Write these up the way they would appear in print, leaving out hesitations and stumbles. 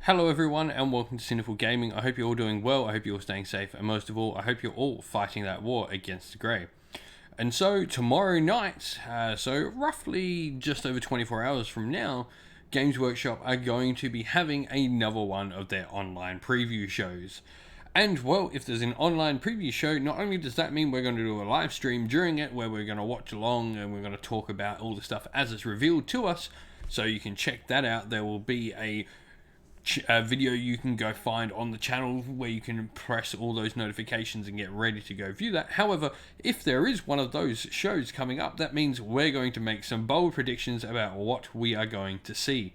Hello everyone and welcome to Sinful Gaming. I hope you're all doing well, I hope you're all staying safe, and most of all, I hope you're all fighting that war against the grey. And so tomorrow night, so roughly just over 24 hours from now, Games Workshop are going to be having another one of their online preview shows. And well, if there's an online preview show, not only does that mean we're going to do a live stream during it where we're going to watch along and we're going to talk about all the stuff as it's revealed to us, so you can check that out. There will be a video you can go find on the channel where you can press all those notifications and get ready to go view that. However, if there is one of those shows coming up, that means we're going to make some bold predictions about what we are going to see.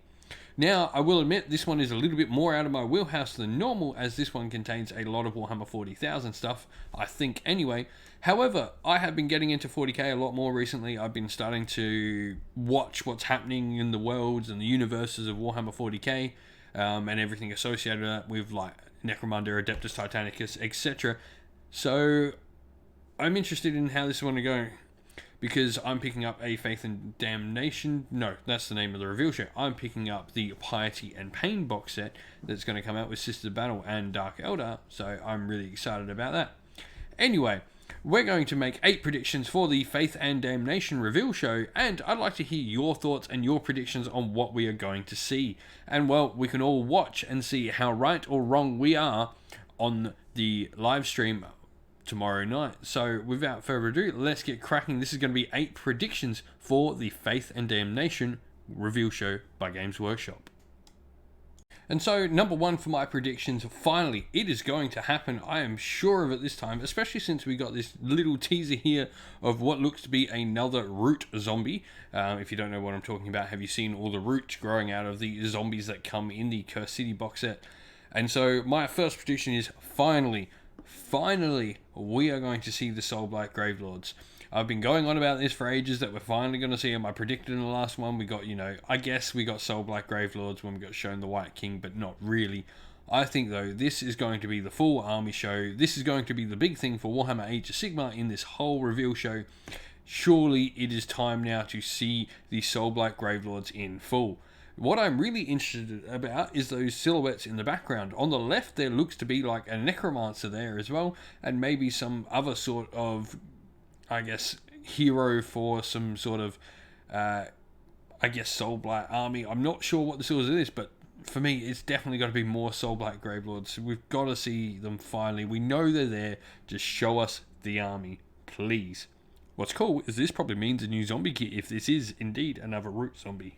Now, I will admit this one is a little bit more out of my wheelhouse than normal, as this one contains a lot of Warhammer 40,000 stuff, I think anyway. However, I have been getting into 40k a lot more recently. I've been starting to watch what's happening in the worlds and the universes of Warhammer 40k. And everything associated with like Necromunda, Adeptus-Mechanicus, etc. So I'm interested in how this is going to go, because I'm picking up a Faith and Damnation. No, that's the name of the reveal show. I'm picking up the Piety and Pain box set that's going to come out with Sisters of Battle and Dark Elder. So I'm really excited about that. Anyway, we're going to make 8 predictions for the Faith and Damnation reveal show, and I'd like to hear your thoughts and your predictions on what we are going to see. And well, we can all watch and see how right or wrong we are on the live stream tomorrow night. So without further ado, let's get cracking. This is going to be 8 predictions for the Faith and Damnation reveal show by Games Workshop. And so, number 1 for my predictions, finally, it is going to happen. I am sure of it this time, especially since we got this little teaser here of what looks to be another root zombie. If you don't know what I'm talking about, have you seen all the roots growing out of the zombies that come in the Cursed City box set? And so, my first prediction is, finally, we are going to see the Soulblight Gravelords. I've been going on about this for ages, that we're finally going to see them. I predicted in the last one, we got, I guess we got Soulblight Gravelords when we got shown the White King, but not really. I think, though, this is going to be the full army show. This is going to be the big thing for Warhammer Age of Sigmar in this whole reveal show. Surely it is time now to see the Soulblight Gravelords in full. What I'm really interested about is those silhouettes in the background. On the left, there looks to be like a necromancer there as well, and maybe some other sort of, I guess, hero for some sort of, Soulblight army. I'm not sure what the source is, but for me, it's definitely got to be more Soulblight Gravelords. We've got to see them finally. We know they're there. Just show us the army, please. What's cool is this probably means a new zombie kit if this is indeed another root zombie.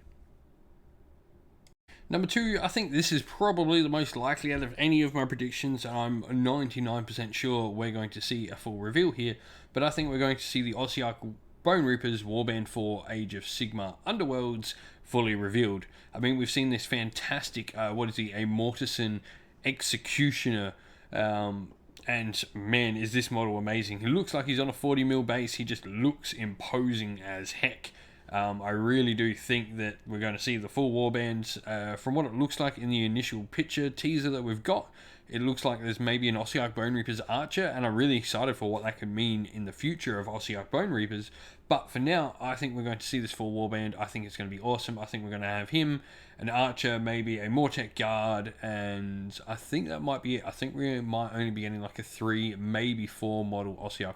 Number 2, I think this is probably the most likely out of any of my predictions, and I'm 99% sure we're going to see a full reveal here, but I think we're going to see the Ossiarch Bonereapers Warband 4 Age of Sigmar Underworlds fully revealed. I mean, we've seen this fantastic, a Mortison Executioner, and man, is this model amazing. He looks like he's on a 40mm base. He just looks imposing as heck. I really do think that we're going to see the full warbands. From what it looks like in the initial picture teaser that we've got, it looks like there's maybe an Ossiarch Bonereapers Archer, and I'm really excited for what that could mean in the future of Ossiarch Bonereapers. But for now, I think we're going to see this full warband. I think it's going to be awesome. I think we're going to have him, an Archer, maybe a Mortek Guard, and I think that might be it. I think we might only be getting like a 3, maybe 4 model Ossiarch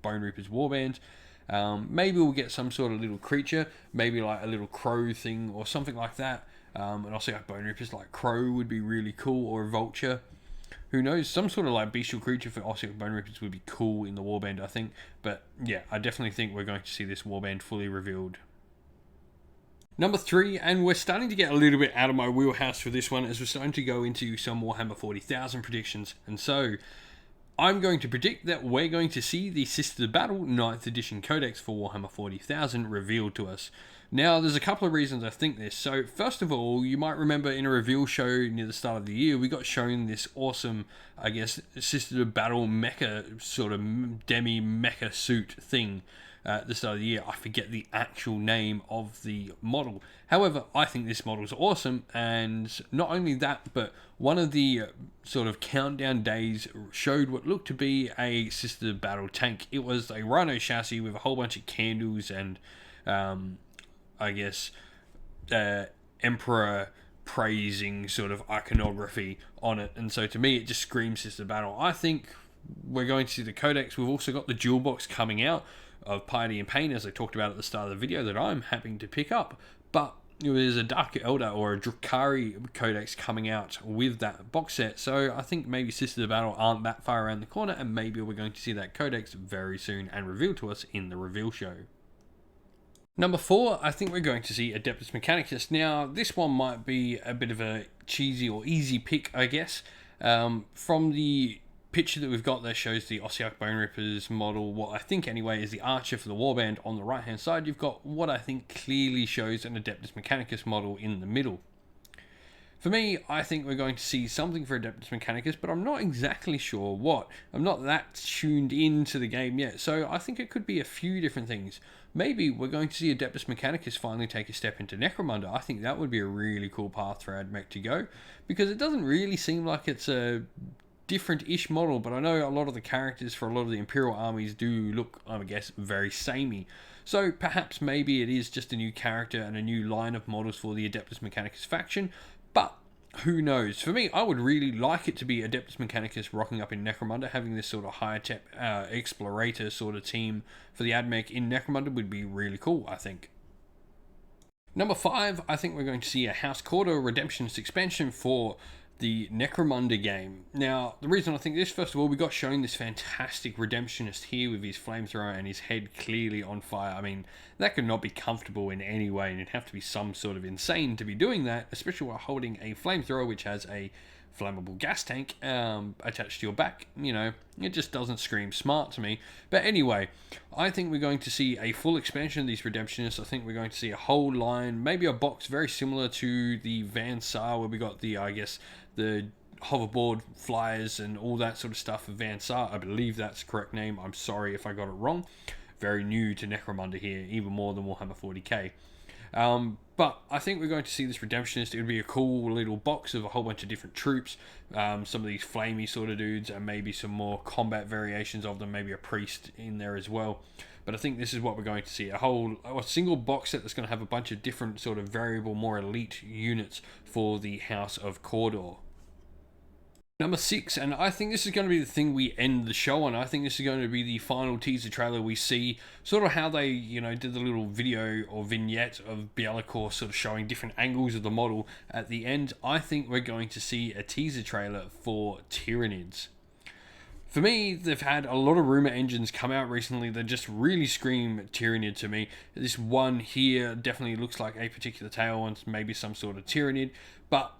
Bonereapers warband. Maybe we'll get some sort of little creature, maybe like a little crow thing or something like that. And also like Bonereapers, like crow would be really cool, or a vulture. Who knows? Some sort of like bestial creature for Ossiarch Bonereapers would be cool in the warband, I think. But yeah, I definitely think we're going to see this warband fully revealed. Number 3, and we're starting to get a little bit out of my wheelhouse for this one, as we're starting to go into some Warhammer 40,000 predictions. And so I'm going to predict that we're going to see the Sisters of Battle 9th edition Codex for Warhammer 40,000 revealed to us. Now, there's a couple of reasons I think this. So, first of all, you might remember in a reveal show near the start of the year, we got shown this awesome, I guess, Sisters of Battle mecha, sort of demi-mecha suit thing at the start of the year. I forget the actual name of the model. However, I think this model is awesome, and not only that, but one of the sort of countdown days showed what looked to be a Sister Battle tank. It was a Rhino chassis with a whole bunch of candles and, Emperor praising sort of iconography on it. And so to me, it just screams System of Battle. I think we're going to see the Codex. We've also got the jewel box coming out of Piety and Pain, as I talked about at the start of the video, that I'm happy to pick up. But there's a Dark Elder or a Drukhari Codex coming out with that box set, so I think maybe Sisters of Battle aren't that far around the corner, and maybe we're going to see that Codex very soon and revealed to us in the reveal show. Number 4, I think we're going to see Adeptus-Mechanicus. Now, this one might be a bit of a cheesy or easy pick, I guess. From the picture that we've got that shows the Ossiarch Bonereapers model, what I think anyway is the Archer for the Warband on the right hand side, you've got what I think clearly shows an Adeptus-Mechanicus model in the middle. For me, I think we're going to see something for Adeptus-Mechanicus, but I'm not exactly sure what. I'm not that tuned into the game yet, so I think it could be a few different things. Maybe we're going to see Adeptus-Mechanicus finally take a step into Necromunda. I think that would be a really cool path for AdMech to go, because it doesn't really seem like it's a different-ish model, but I know a lot of the characters for a lot of the Imperial armies do look, I guess, very samey. So perhaps maybe it is just a new character and a new line of models for the Adeptus-Mechanicus faction, but who knows? For me, I would really like it to be Adeptus-Mechanicus rocking up in Necromunda, having this sort of high-tech explorator sort of team for the AdMech in Necromunda would be really cool, I think. Number 5, I think we're going to see a House Cawdor Redemptionist expansion for the Necromunda game. Now, the reason I think this, first of all, we got shown this fantastic Redemptionist here with his flamethrower and his head clearly on fire. I mean, that could not be comfortable in any way, and it'd have to be some sort of insane to be doing that, especially while holding a flamethrower which has a flammable gas tank attached to your back. You know, it just doesn't scream smart to me. But anyway, I think we're going to see a full expansion of these Redemptionists. I think we're going to see a whole line, maybe a box very similar to the Van Saar, where we got the, I guess, the hoverboard flyers and all that sort of stuff for Van Saar. I believe that's the correct name. I'm sorry if I got it wrong. Very new to Necromunda here, even more than Warhammer 40k. But I think we're going to see this Redemptionist. It would be a cool little box of a whole bunch of different troops, some of these flamey sort of dudes, and maybe some more combat variations of them, maybe a priest in there as well. But I think this is what we're going to see, a single box set that's going to have a bunch of different sort of variable, more elite units for the House of Cawdor. Number 6, and I think this is going to be the thing we end the show on. I think this is going to be the final teaser trailer we see, sort of how they, you know, did the little video or vignette of Bielakor sort of showing different angles of the model at the end. I think we're going to see a teaser trailer for Tyranids. For me, they've had a lot of rumor engines come out recently that just really scream Tyranid to me. This one here definitely looks like a particular tail and maybe some sort of Tyranid, but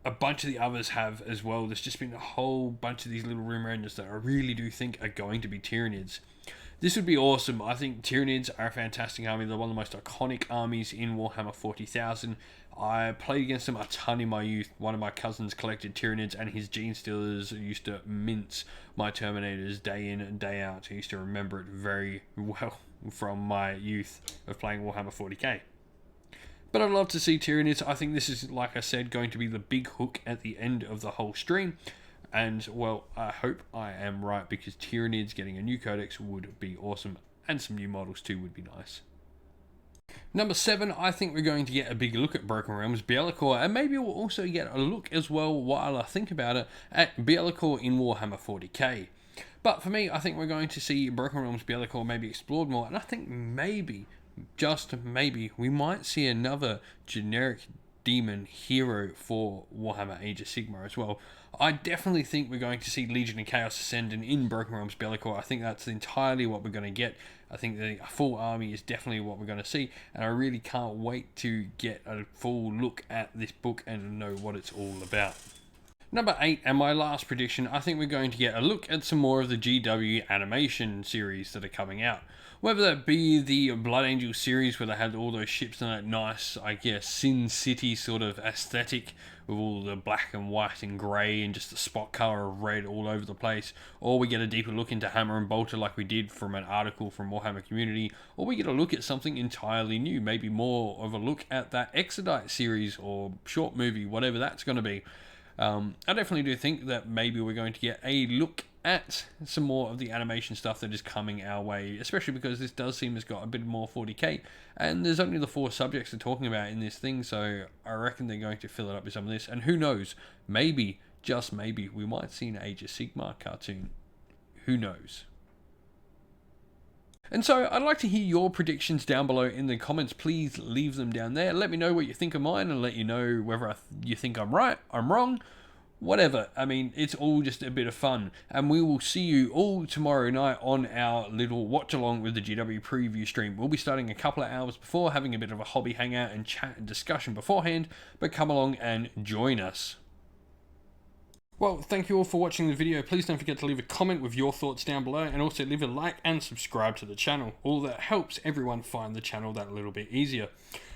a bunch of the others have as well. There's just been a whole bunch of these little rumor engines that I really do think are going to be Tyranids. This would be awesome. I think Tyranids are a fantastic army. They're one of the most iconic armies in Warhammer 40,000. I played against them a ton in my youth. One of my cousins collected Tyranids, and his Gene Stealers used to mince my Terminators day in and day out. I used to remember it very well from my youth of playing Warhammer 40k. But I'd love to see Tyranids. I think this is, like I said, going to be the big hook at the end of the whole stream. And, well, I hope I am right, because Tyranids getting a new codex would be awesome. And some new models too would be nice. Number 7, I think we're going to get a big look at Broken Realms Bielakor, and maybe we'll also get a look as well, while I think about it, at Bielakor in Warhammer 40k. But for me, I think we're going to see Broken Realms Bielakor maybe explored more, and I think maybe, just maybe, we might see another generic demon hero for Warhammer Age of Sigmar as well. I definitely think we're going to see Legion of Chaos Ascendant in Broken Realms Bielakor. I think that's entirely what we're going to get. I think the full army is definitely what we're going to see, and I really can't wait to get a full look at this book and know what it's all about. Number 8, and my last prediction, I think we're going to get a look at some more of the GW animation series that are coming out. Whether that be the Blood Angel series, where they had all those ships in that nice, I guess, Sin City sort of aesthetic, with all the black and white and grey and just the spot colour of red all over the place, or we get a deeper look into Hammer and Bolter like we did from an article from Warhammer Community, or we get a look at something entirely new, maybe more of a look at that Exodite series or short movie, whatever that's going to be. I definitely do think that maybe we're going to get a look at some more of the animation stuff that is coming our way, especially because this does seem it's got a bit more 40k, and there's only the 4 subjects they're talking about in this thing, so I reckon they're going to fill it up with some of this, and who knows, maybe, just maybe, we might see an Age of Sigmar cartoon. Who knows? And so I'd like to hear your predictions down below in the comments. Please leave them down there. Let me know what you think of mine and let you know whether you think I'm right, I'm wrong, whatever. I mean, it's all just a bit of fun. And we will see you all tomorrow night on our little watch along with the GW preview stream. We'll be starting a couple of hours before, having a bit of a hobby hangout and chat and discussion beforehand, but come along and join us. Well, thank you all for watching the video. Please don't forget to leave a comment with your thoughts down below, and also leave a like and subscribe to the channel. All that helps everyone find the channel that little bit easier.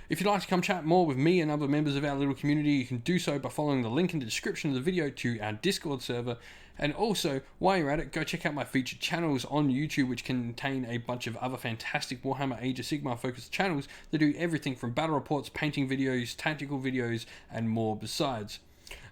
If you'd like to come chat more with me and other members of our little community, you can do so by following the link in the description of the video to our Discord server. And also, while you're at it, go check out my featured channels on YouTube, which contain a bunch of other fantastic Warhammer Age of Sigmar focused channels that do everything from battle reports, painting videos, tactical videos, and more besides.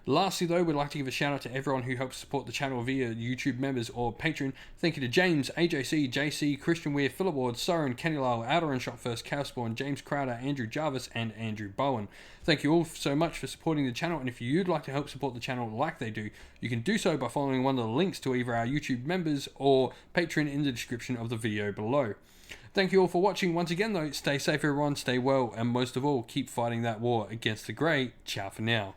Lastly though, we'd like to give a shout out to everyone who helps support the channel via YouTube members or Patreon. Thank you to James, AJC, JC, Christian Weir, Philip Ward, Soren, Kenny Lyle, Outer and Shot First, Cowspawn, James Crowder, Andrew Jarvis, and Andrew Bowen. Thank you all so much for supporting the channel, and if you'd like to help support the channel like they do, you can do so by following one of the links to either our YouTube members or Patreon in the description of the video below. Thank you all for watching. Once again though, stay safe everyone, stay well, and most of all, keep fighting that war against the Grey. Ciao for now.